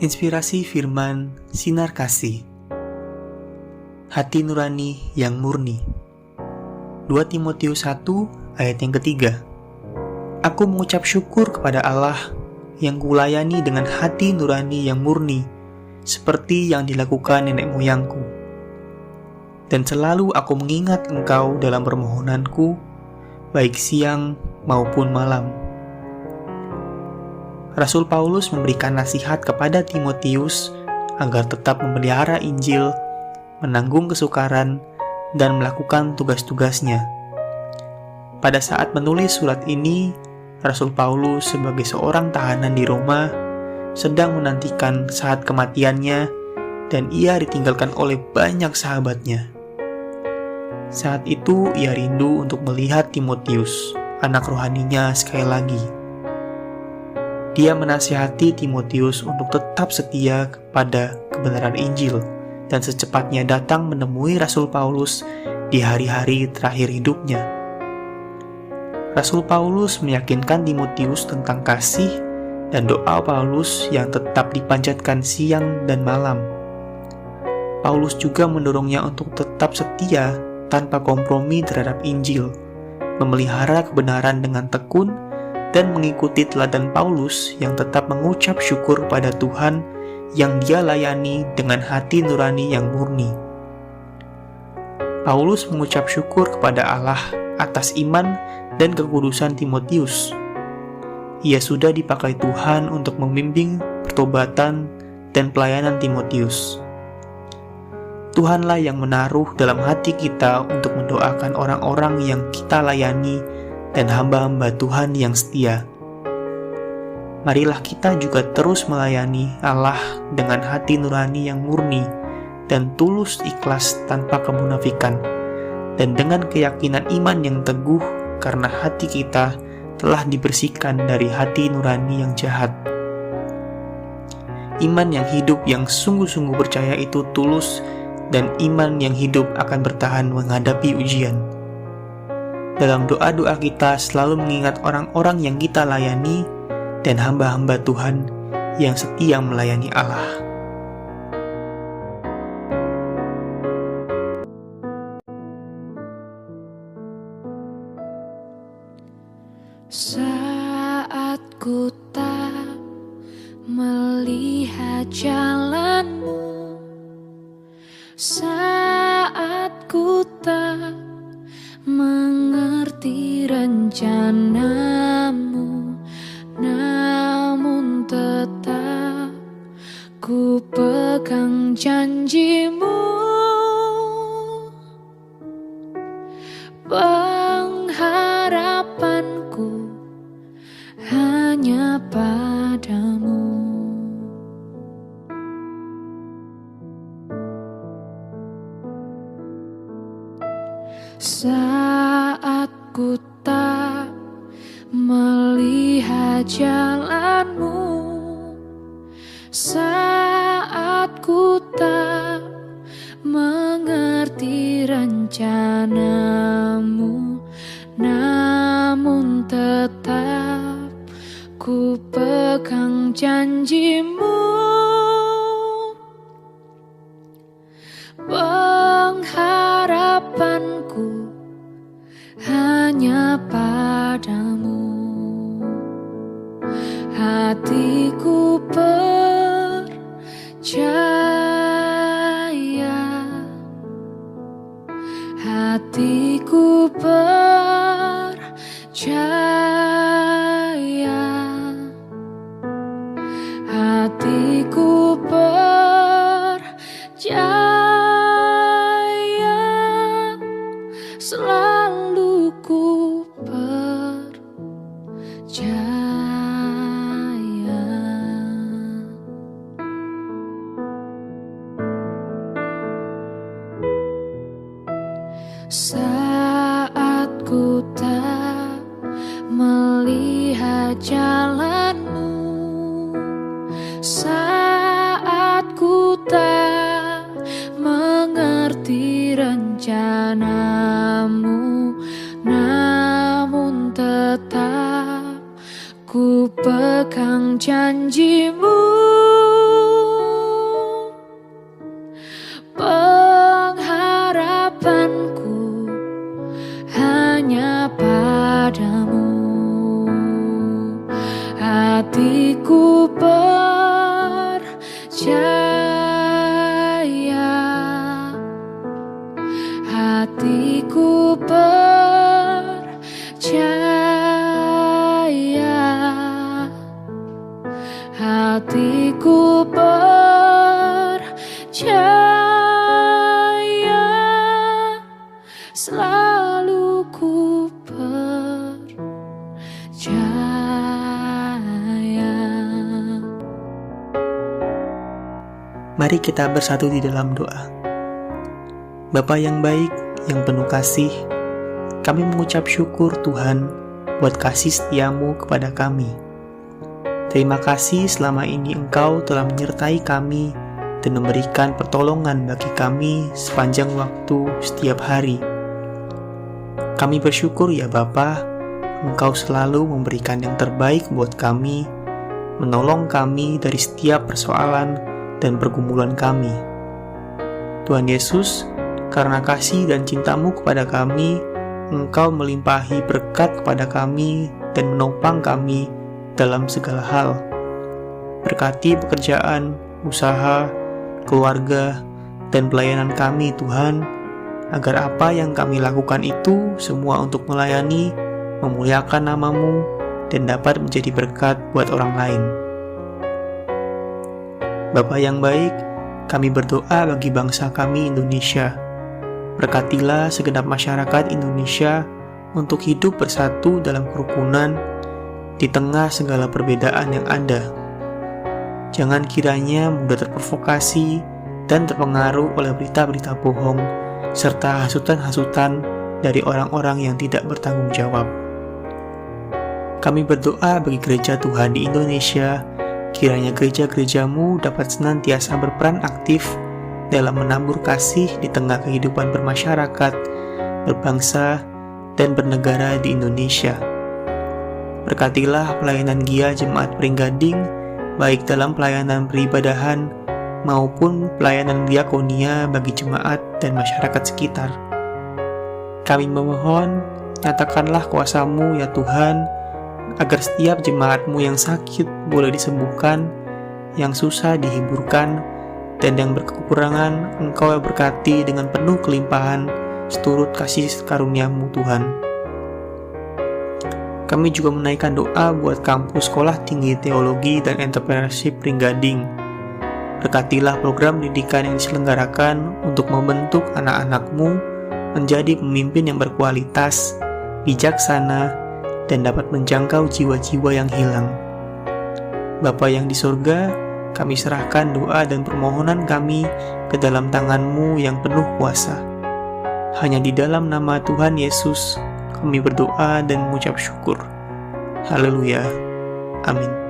Inspirasi firman sinar kasih. Hati nurani yang murni. 2 Timotius 1 ayat yang ketiga. Aku mengucap syukur kepada Allah yang kulayani dengan hati nurani yang murni, seperti yang dilakukan nenek moyangku. Dan selalu aku mengingat engkau dalam permohonanku, baik siang maupun malam. Rasul Paulus memberikan nasihat kepada Timotius agar tetap memelihara Injil, menanggung kesukaran, dan melakukan tugas-tugasnya. Pada saat menulis surat ini, Rasul Paulus sebagai seorang tahanan di Roma sedang menantikan saat kematiannya, dan ia ditinggalkan oleh banyak sahabatnya. Saat itu ia rindu untuk melihat Timotius, anak rohaninya, sekali lagi. Dia menasihati Timotius untuk tetap setia kepada kebenaran Injil dan secepatnya datang menemui Rasul Paulus di hari-hari terakhir hidupnya. Rasul Paulus meyakinkan Timotius tentang kasih dan doa Paulus yang tetap dipanjatkan siang dan malam. Paulus juga mendorongnya untuk tetap setia tanpa kompromi terhadap Injil, memelihara kebenaran dengan tekun, dan mengikuti teladan Paulus yang tetap mengucap syukur pada Tuhan yang dia layani dengan hati nurani yang murni. Paulus mengucap syukur kepada Allah atas iman dan kekudusan Timotius. Ia sudah dipakai Tuhan untuk membimbing pertobatan dan pelayanan Timotius. Tuhanlah yang menaruh dalam hati kita untuk mendoakan orang-orang yang kita layani dan hamba-hamba Tuhan yang setia. Marilah kita juga terus melayani Allah dengan hati nurani yang murni dan tulus ikhlas tanpa kemunafikan, dan dengan keyakinan iman yang teguh karena hati kita telah dibersihkan dari hati nurani yang jahat. Iman yang hidup yang sungguh-sungguh percaya itu tulus, dan iman yang hidup akan bertahan menghadapi ujian. Dalam doa-doa kita selalu mengingat orang-orang yang kita layani dan hamba-hamba Tuhan yang setia melayani Allah. Saat ku tak melihat jalanmu, saat ku tak mengerti rencanamu, namun tetap ku pegang janjimu. Pengharapanku hanya padamu. Saat ku tak melihat jalanmu, saat ku tak mengerti rencanamu, namun tetap ku pegang janjimu. Pengharapanku hanya padamu. Hatiku percaya, hatiku percaya, hatiku percaya. Selalu ku percaya. Saat ku tak melihat jalanmu, saat ku tak mengerti rencanamu, namun tetap ku pegang janjimu. hatiku percaya, hatiku percaya, selalu ku percaya. Mari kita bersatu di dalam doa. Bapa yang baik, yang penuh kasih, kami mengucap syukur Tuhan buat kasih setiamu kepada kami. Terima kasih selama ini Engkau telah menyertai kami dan memberikan pertolongan bagi kami sepanjang waktu setiap hari. Kami bersyukur ya Bapa, Engkau selalu memberikan yang terbaik buat kami, menolong kami dari setiap persoalan dan pergumulan kami. Tuhan Yesus, karena kasih dan cintamu kepada kami, Engkau melimpahi berkat kepada kami dan menopang kami dalam segala hal. Berkati pekerjaan, usaha, keluarga, dan pelayanan kami Tuhan, agar apa yang kami lakukan itu semua untuk melayani, memuliakan nama-Mu, dan dapat menjadi berkat buat orang lain. Bapa yang baik, kami berdoa bagi bangsa kami Indonesia. Berkatilah segenap masyarakat Indonesia untuk hidup bersatu dalam kerukunan di tengah segala perbedaan yang ada. Jangan kiranya mudah terprovokasi dan terpengaruh oleh berita-berita bohong serta hasutan-hasutan dari orang-orang yang tidak bertanggung jawab. Kami berdoa bagi gereja Tuhan di Indonesia, kiranya gereja-gerejamu dapat senantiasa berperan aktif dalam menabur kasih di tengah kehidupan bermasyarakat, berbangsa, dan bernegara di Indonesia. Berkatilah pelayanan GIA Jemaat Pringgading, baik dalam pelayanan peribadahan maupun pelayanan diakonia bagi jemaat dan masyarakat sekitar. Kami memohon, nyatakanlah kuasa-Mu ya Tuhan, agar setiap jemaat-Mu yang sakit boleh disembuhkan, yang susah dihiburkan, dan yang berkekurangan Engkau berkati dengan penuh kelimpahan seturut kasih karunia-Mu Tuhan. Kami juga menaikkan doa buat kampus Sekolah Tinggi Teologi dan Entrepreneurship Pringgading. Berkatilah program pendidikan yang diselenggarakan untuk membentuk anak-anak-Mu menjadi pemimpin yang berkualitas, bijaksana, dan dapat menjangkau jiwa-jiwa yang hilang. Bapa yang di surga, kami serahkan doa dan permohonan kami ke dalam tangan-Mu yang penuh kuasa. Hanya di dalam nama Tuhan Yesus, kami berdoa dan mengucap syukur. Haleluya. Amin.